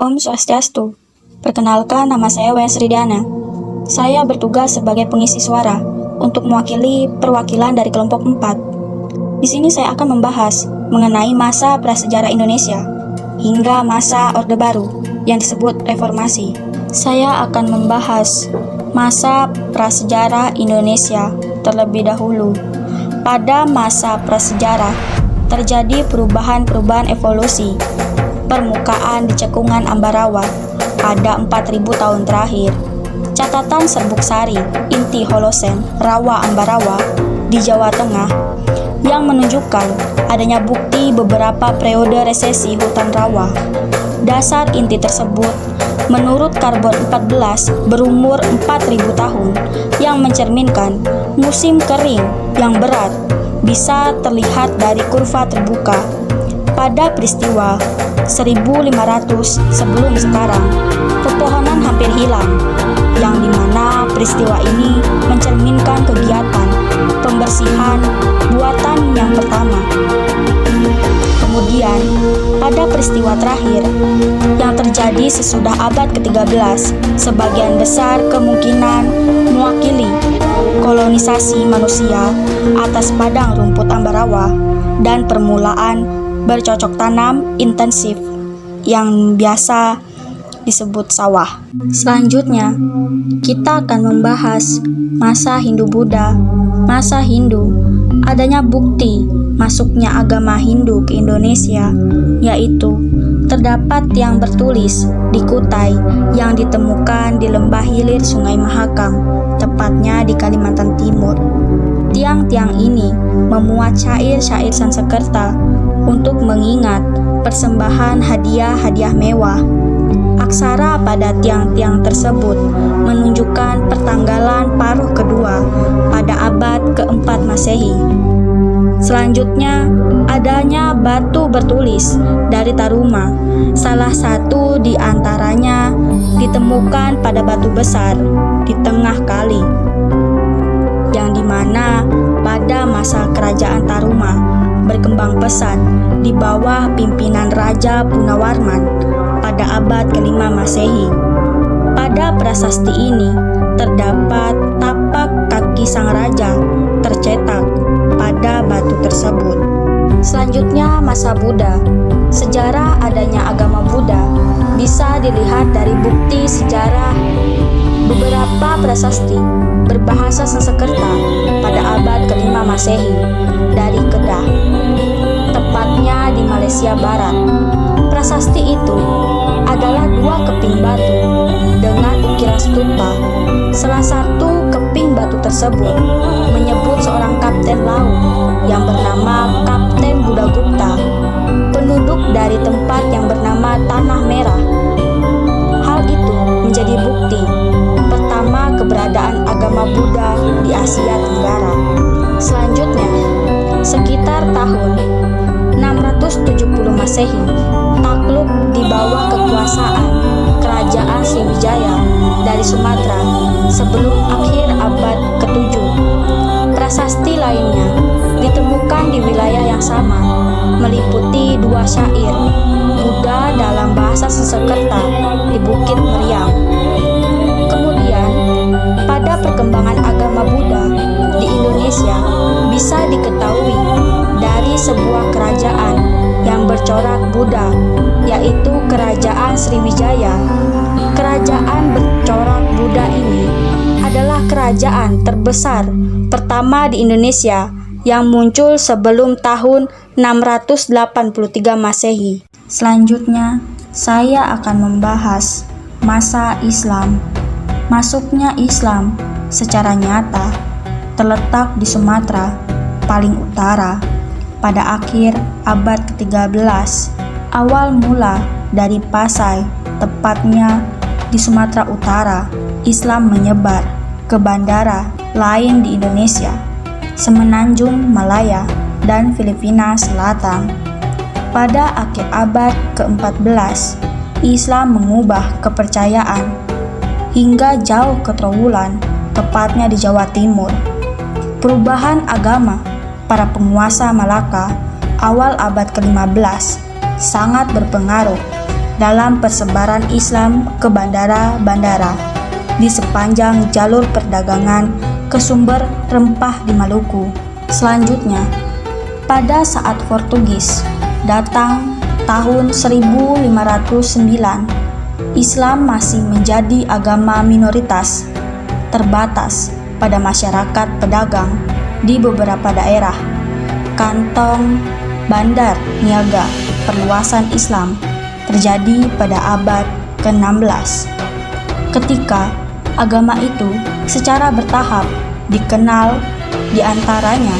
Om Swastiastu. Perkenalkan, nama saya Waya Sridiana. Saya bertugas sebagai pengisi suara untuk mewakili perwakilan dari kelompok 4. Di sini saya akan membahas mengenai masa prasejarah Indonesia hingga masa Orde Baru yang disebut Reformasi. Saya akan membahas masa prasejarah Indonesia terlebih dahulu. Pada masa prasejarah terjadi perubahan evolusi permukaan di cekungan Ambarawa pada 4000 tahun terakhir. Catatan Serbuk Sari, inti Holosen, Rawa Ambarawa di Jawa Tengah yang menunjukkan adanya bukti beberapa periode resesi hutan rawa. Dasar inti tersebut menurut karbon 14 berumur 4000 tahun yang mencerminkan musim kering yang berat bisa terlihat dari kurva terbuka pada peristiwa 1500 sebelum sekarang. Pepohonan hampir hilang, yang dimana peristiwa ini mencerminkan kegiatan pembersihan buatan yang pertama. Kemudian, pada peristiwa terakhir yang terjadi sesudah abad ke-13, sebagian besar kemungkinan mewakili kolonisasi manusia atas padang rumput Ambarawa dan permulaan bercocok tanam intensif yang biasa disebut sawah. Selanjutnya, kita akan membahas masa Hindu-Buddha. Masa Hindu, adanya bukti masuknya agama Hindu ke Indonesia, yaitu terdapat tiang bertulis di Kutai yang ditemukan di lembah hilir Sungai Mahakam, tepatnya di Kalimantan Timur. Tiang-tiang ini memuat syair-syair Sanskerta untuk mengingat persembahan hadiah-hadiah mewah. Aksara pada tiang-tiang tersebut menunjukkan pertanggalan paruh kedua pada abad keempat Masehi. Selanjutnya, adanya batu bertulis dari Taruma. Salah satu di antaranya ditemukan pada batu besar di tengah kali, yang dimana pada masa kerajaan Taruma berkembang pesat di bawah pimpinan Raja Punawarman pada abad ke-5 Masehi. Pada prasasti ini terdapat tapak kaki sang raja tercetak pada batu tersebut. Selanjutnya, masa Buddha. Sejarah adanya agama Buddha bisa dilihat dari bukti sejarah beberapa prasasti berbahasa Sanskerta pada abad ke-5 Masehi dari Kedah, tepatnya di Malaysia Barat. Prasasti itu adalah 2 keping batu dengan ukiran stupa. Salah satu keping batu tersebut menyebut seorang kapten laut yang bernama Kapten Buddhagupta, penduduk dari tempat yang bernama Tanah Merah. Hal itu menjadi bukti pertama keberadaan agama Buddha di Asia Tenggara. Selanjutnya, sekitar tahun 670 Masehi, takluk di bawah kekuasaan Kerajaan Sriwijaya dari Sumatera sebelum akhir abad ke-7. Prasasti lainnya ditemukan di wilayah yang sama, meliputi 2 syair Buddha dalam bahasa Sanskerta di Bukit Meriam. Kemudian, pada perkembangan agama Buddha di Indonesia bisa diketahui dari sebuah kerajaan yang bercorak Buddha, yaitu Kerajaan Sriwijaya. Kerajaan bercorak Buddha ini adalah kerajaan terbesar pertama di Indonesia yang muncul sebelum tahun 683 Masehi. Selanjutnya, saya akan membahas masa Islam. Masuknya Islam secara nyata terletak di Sumatera paling utara pada akhir abad ke-13. Awal mula dari Pasai, tepatnya di Sumatera Utara, Islam menyebar ke bandara lain di Indonesia, Semenanjung Malaya dan Filipina Selatan. Pada akhir abad ke-14, Islam mengubah kepercayaan hingga jauh ke Trowulan, tepatnya di Jawa Timur. Perubahan agama para penguasa Malaka awal abad ke-15 sangat berpengaruh dalam persebaran Islam ke bandara-bandara di sepanjang jalur perdagangan ke sumber rempah di Maluku. Selanjutnya, pada saat Portugis datang tahun 1509, Islam masih menjadi agama minoritas terbatas pada masyarakat pedagang di beberapa daerah. Kantong Bandar Niaga perluasan Islam terjadi pada abad ke-16, ketika agama itu secara bertahap dikenal, di antaranya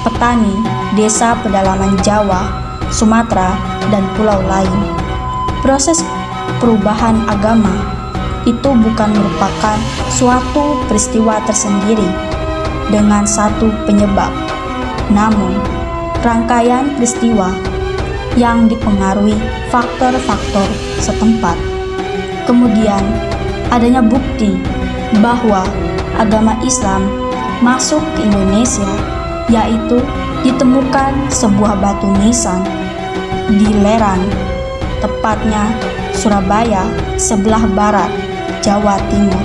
petani desa pedalaman Jawa, Sumatera, dan pulau lain. Proses perubahan agama itu bukan merupakan suatu peristiwa tersendiri dengan satu penyebab, namun rangkaian peristiwa yang dipengaruhi faktor-faktor setempat. Kemudian, adanya bukti bahwa agama Islam masuk ke Indonesia, yaitu ditemukan sebuah batu nisan di Lerang, tepatnya Surabaya sebelah barat, Jawa Timur.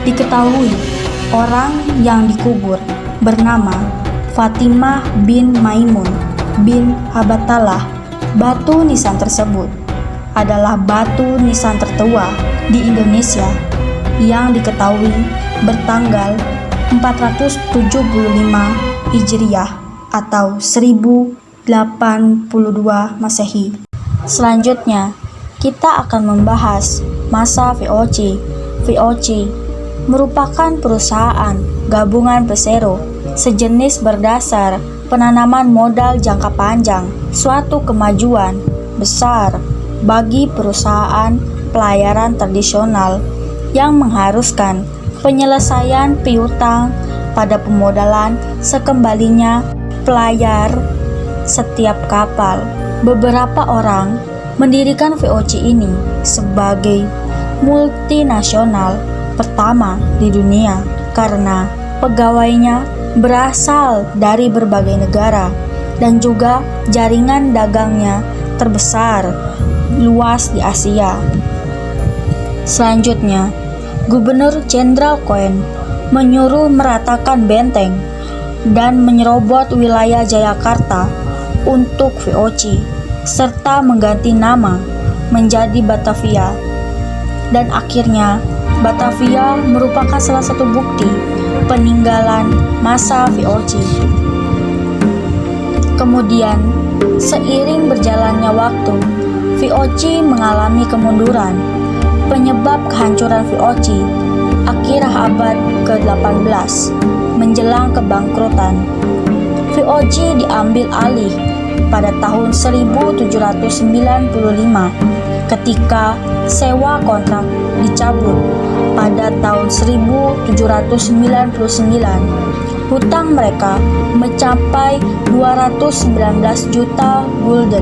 Diketahui orang yang dikubur bernama Fatimah bin Maimun bin Habatalah. Batu nisan tersebut adalah batu nisan tertua di Indonesia yang diketahui bertanggal 475 Hijriah atau 1082 Masehi. Selanjutnya, kita akan membahas masa VOC. VOC merupakan perusahaan gabungan persero sejenis berdasar penanaman modal jangka panjang, suatu kemajuan besar bagi perusahaan pelayaran tradisional yang mengharuskan penyelesaian piutang pada pemodalan sekembalinya pelayar setiap kapal. Beberapa orang mendirikan VOC ini sebagai multinasional pertama di dunia karena pegawainya berasal dari berbagai negara dan juga jaringan dagangnya terbesar luas di Asia. Selanjutnya, Gubernur Jenderal Koen menyuruh meratakan benteng dan menyerobot wilayah Jayakarta untuk VOC serta mengganti nama menjadi Batavia. Dan akhirnya Batavia merupakan salah satu bukti peninggalan masa VOC. Kemudian, seiring berjalannya waktu, VOC mengalami kemunduran. Penyebab kehancuran VOC akhir abad ke-18 menjelang kebangkrutan. VOC diambil alih pada tahun 1795 ketika sewa kontrak dicabut. Pada tahun 1799, hutang mereka mencapai 219 juta gulden.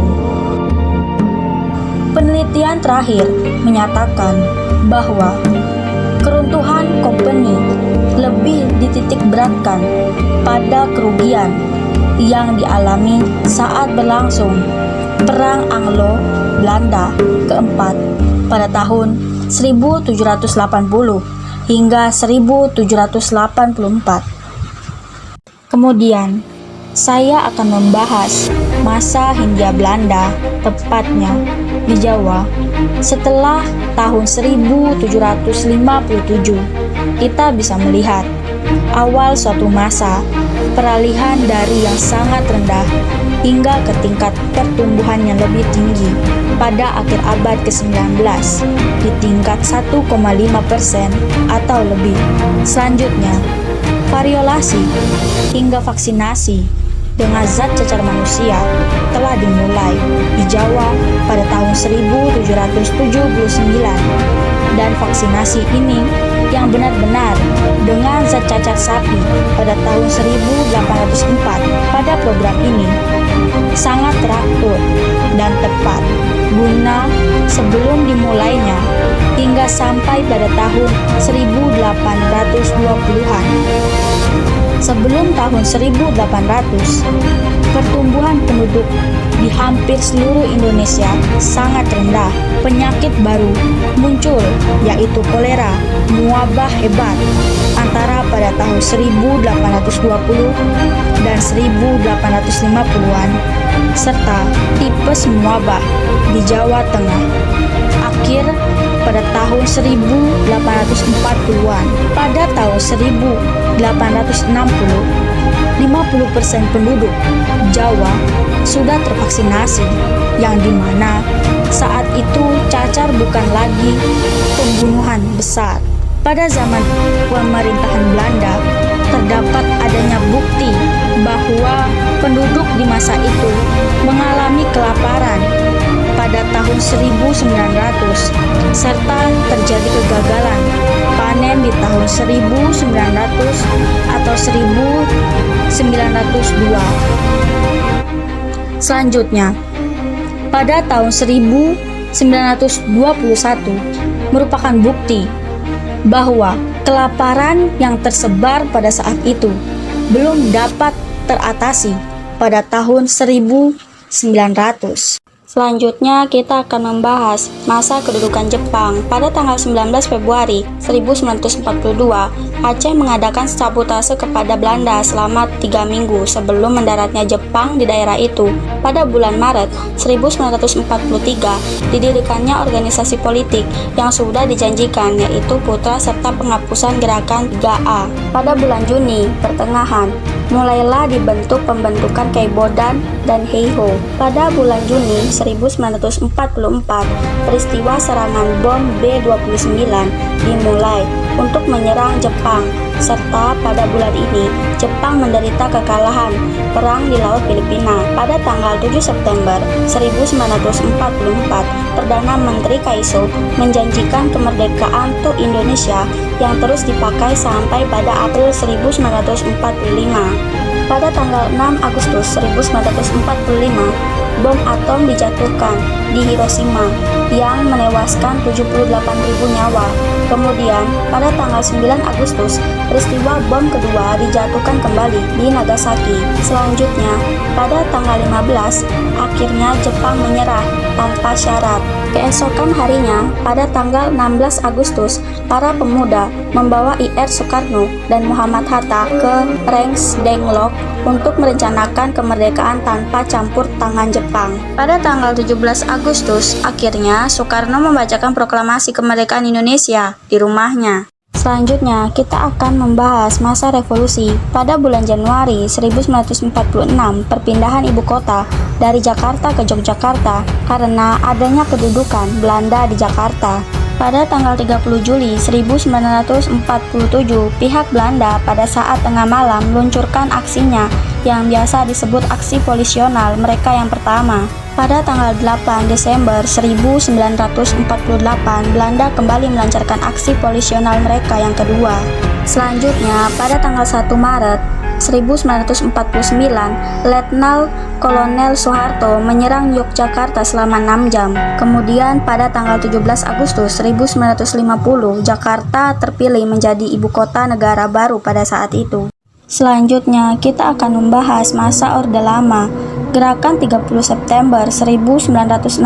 Penelitian terakhir menyatakan bahwa keruntuhan company lebih dititik beratkan pada kerugian yang dialami saat berlangsung Perang Anglo-Belanda keempat pada tahun 1780 hingga 1784. Kemudian, saya akan membahas masa Hindia Belanda, tepatnya di Jawa. Setelah tahun 1757, kita bisa melihat awal suatu masa peralihan dari yang sangat rendah hingga ke tingkat pertumbuhan yang lebih tinggi pada akhir abad ke-19 di tingkat 1,5% atau lebih. Selanjutnya, variolasi hingga vaksinasi dengan zat cacar manusia telah dimulai di Jawa pada tahun 1779, dan vaksinasi ini yang benar-benar dengan zat cacar sapi pada tahun 1804. Pada program ini sangat teratur dan tepat guna sebelum dimulainya hingga sampai pada tahun 1820-an. Sebelum tahun 1800, pertumbuhan penduduk di hampir seluruh Indonesia sangat rendah. Penyakit baru muncul, yaitu kolera, mewabah hebat antara pada tahun 1820 dan 1850-an, serta tipes mewabah di Jawa Tengah akhir pada tahun 1840-an. Pada tahun 1860, 50% penduduk Jawa sudah tervaksinasi, yang dimana saat itu cacar bukan lagi pembunuhan besar. Pada zaman pemerintahan Belanda, terdapat adanya bukti bahwa penduduk di masa itu mengalami kelaparan pada tahun 1900, serta terjadi kegagalan panen di tahun 1900 atau 1902. Selanjutnya, pada tahun 1921 merupakan bukti bahwa kelaparan yang tersebar pada saat itu belum dapat teratasi pada tahun 1900. Selanjutnya kita akan membahas masa kedudukan Jepang. Pada tanggal 19 Februari 1942, Aceh mengadakan sabotase kepada Belanda selama 3 minggu sebelum mendaratnya Jepang di daerah itu. Pada bulan Maret 1943, didirikannya organisasi politik yang sudah dijanjikan, yaitu Putra serta penghapusan gerakan 3A. Pada bulan Juni pertengahan, mulailah dibentuk pembentukan Keibodan dan Heiho. Pada bulan Juni 1944, peristiwa serangan bom B-29 dimulai untuk menyerang Jepang, serta pada bulan ini Jepang menderita kekalahan perang di Laut Filipina. Pada tanggal 7 September 1944, Perdana Menteri Kaiso menjanjikan kemerdekaan untuk Indonesia yang terus dipakai sampai pada April 1945. Pada tanggal 6 Agustus 1945, bom atom dijatuhkan di Hiroshima yang menewaskan 78.000 nyawa. Kemudian, pada tanggal 9 Agustus, peristiwa bom kedua dijatuhkan kembali di Nagasaki. Selanjutnya, pada tanggal 15, akhirnya Jepang menyerah tanpa syarat. Keesokan harinya, pada tanggal 16 Agustus, para pemuda membawa Ir Soekarno dan Muhammad Hatta ke Rengs Dengklok untuk merencanakan kemerdekaan tanpa campur tangan Jepang. Pada tanggal 17 Agustus, akhirnya Soekarno membacakan proklamasi kemerdekaan Indonesia di rumahnya. Selanjutnya, kita akan membahas masa revolusi. Pada bulan Januari 1946, perpindahan ibu kota dari Jakarta ke Yogyakarta karena adanya kedudukan Belanda di Jakarta. Pada tanggal 30 Juli 1947, pihak Belanda pada saat tengah malam meluncurkan aksinya yang biasa disebut aksi polisional mereka yang pertama. Pada tanggal 8 Desember 1948, Belanda kembali melancarkan aksi polisional mereka yang kedua. Selanjutnya, pada tanggal 1 Maret 1949, Letnan Kolonel Soeharto menyerang Yogyakarta selama 6 jam. Kemudian pada tanggal 17 Agustus 1950, Jakarta terpilih menjadi ibu kota negara baru pada saat itu. Selanjutnya, kita akan membahas masa Orde Lama. Gerakan 30 September 1965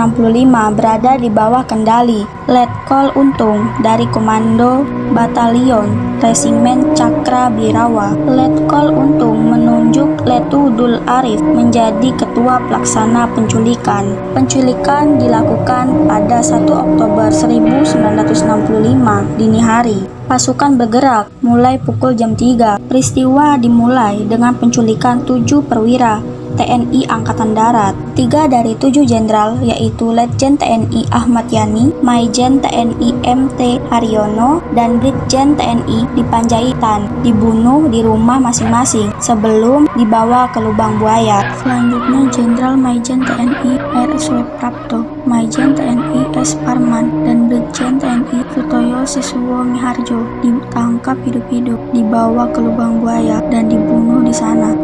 berada di bawah kendali Letkol Untung dari Komando Batalion Resimen Cakra Birawa. Letkol Untung menunjuk Letu Dul Arif menjadi ketua pelaksana penculikan. Penculikan dilakukan pada 1 Oktober 1965 dini hari. Pasukan bergerak mulai pukul jam 3. Peristiwa dimulai dengan penculikan 7 perwira TNI Angkatan Darat. 3 dari 7 jenderal, yaitu Letjen TNI Ahmad Yani, Maijen TNI MT Haryono, dan Brigjen TNI di Panjaitan, dibunuh di rumah masing-masing sebelum dibawa ke lubang buaya. Selanjutnya, Jenderal Maijen TNI RSW Prapto, Maijen TNI S. Parman, dan Brigjen TNI Sutoyo Siswo Miharjo ditangkap hidup-hidup, dibawa ke lubang buaya, dan dibunuh di sana.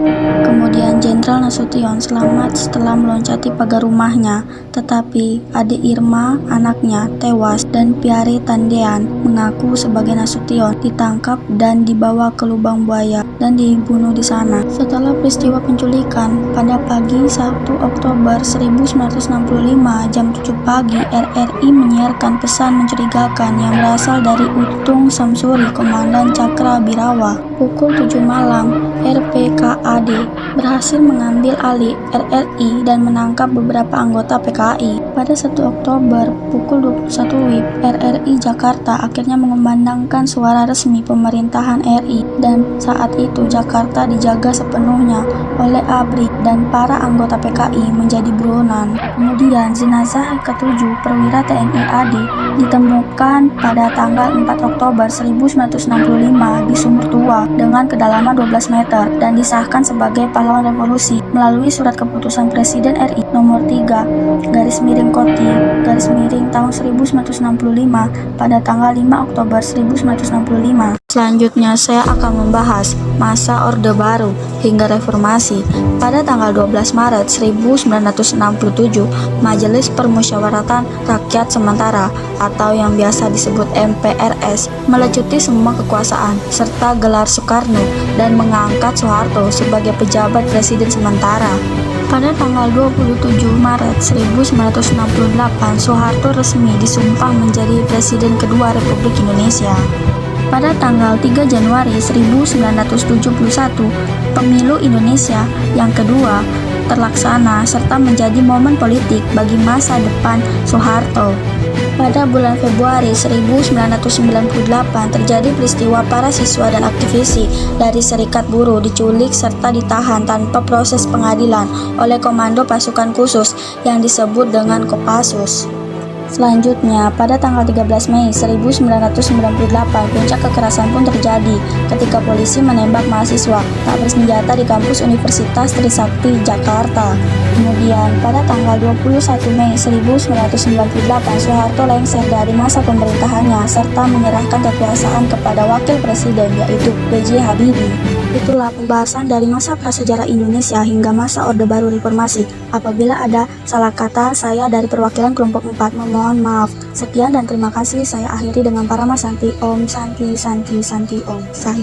Kemudian Jenderal Nasution selamat setelah meloncati pagar rumahnya, tetapi adik Irma, anaknya, tewas dan Pierre Tandean mengaku sebagai Nasution ditangkap dan dibawa ke lubang buaya dan dibunuh di sana. Setelah peristiwa penculikan, pada pagi 1 Oktober 1965 jam 7 pagi, RRI menyiarkan pesan mencurigakan yang berasal dari Utung Samsuri, Komandan Cakra Birawa. Pukul 7 malam, RPKAD berhasil mengambil alih RRI dan menangkap beberapa anggota PKI. Pada 1 Oktober pukul 21 WIB, RRI Jakarta akhirnya mengumandangkan suara resmi pemerintahan RI, dan saat itu Jakarta dijaga sepenuhnya oleh ABRI dan para anggota PKI menjadi buronan. Kemudian jenazah ke-7 perwira TNI AD ditemukan pada tanggal 4 Oktober 1965 di Sumur Tua dengan kedalaman 12 meter dan disahkan sebagai pahlawan revolusi melalui surat keputusan Presiden RI nomor 3/Koti/tahun 1965 pada tanggal 5 Oktober 1965. Selanjutnya saya akan membahas masa Orde Baru hingga Reformasi. Pada tanggal 12 Maret 1967, Majelis Permusyawaratan Rakyat Sementara atau yang biasa disebut MPRS melecuti semua kekuasaan serta gelar Soekarno dan mengangkat Soeharto sebagai pejabat presiden sementara. Pada tanggal 27 Maret 1968, Soeharto resmi disumpah menjadi Presiden kedua Republik Indonesia. Pada tanggal 3 Januari 1971, pemilu Indonesia yang kedua terlaksana serta menjadi momen politik bagi masa depan Soeharto. Pada bulan Februari 1998 terjadi peristiwa para siswa dan aktivis dari Serikat Buruh diculik serta ditahan tanpa proses pengadilan oleh Komando Pasukan Khusus yang disebut dengan Kopassus. Selanjutnya, pada tanggal 13 Mei 1998, puncak kekerasan pun terjadi ketika polisi menembak mahasiswa tak bersenjata di kampus Universitas Trisakti, Jakarta. Kemudian, pada tanggal 21 Mei 1998, Soeharto lengser dari masa pemerintahannya serta menyerahkan kekuasaan kepada Wakil Presiden yaitu B.J. Habibie. Itulah pembahasan dari masa prasejarah Indonesia hingga masa Orde Baru Reformasi. Apabila ada salah kata, saya dari perwakilan kelompok 4 memohon maaf. Sekian dan terima kasih. Saya akhiri dengan Parama Santi Om Santi Santi Santi Om. Sahih.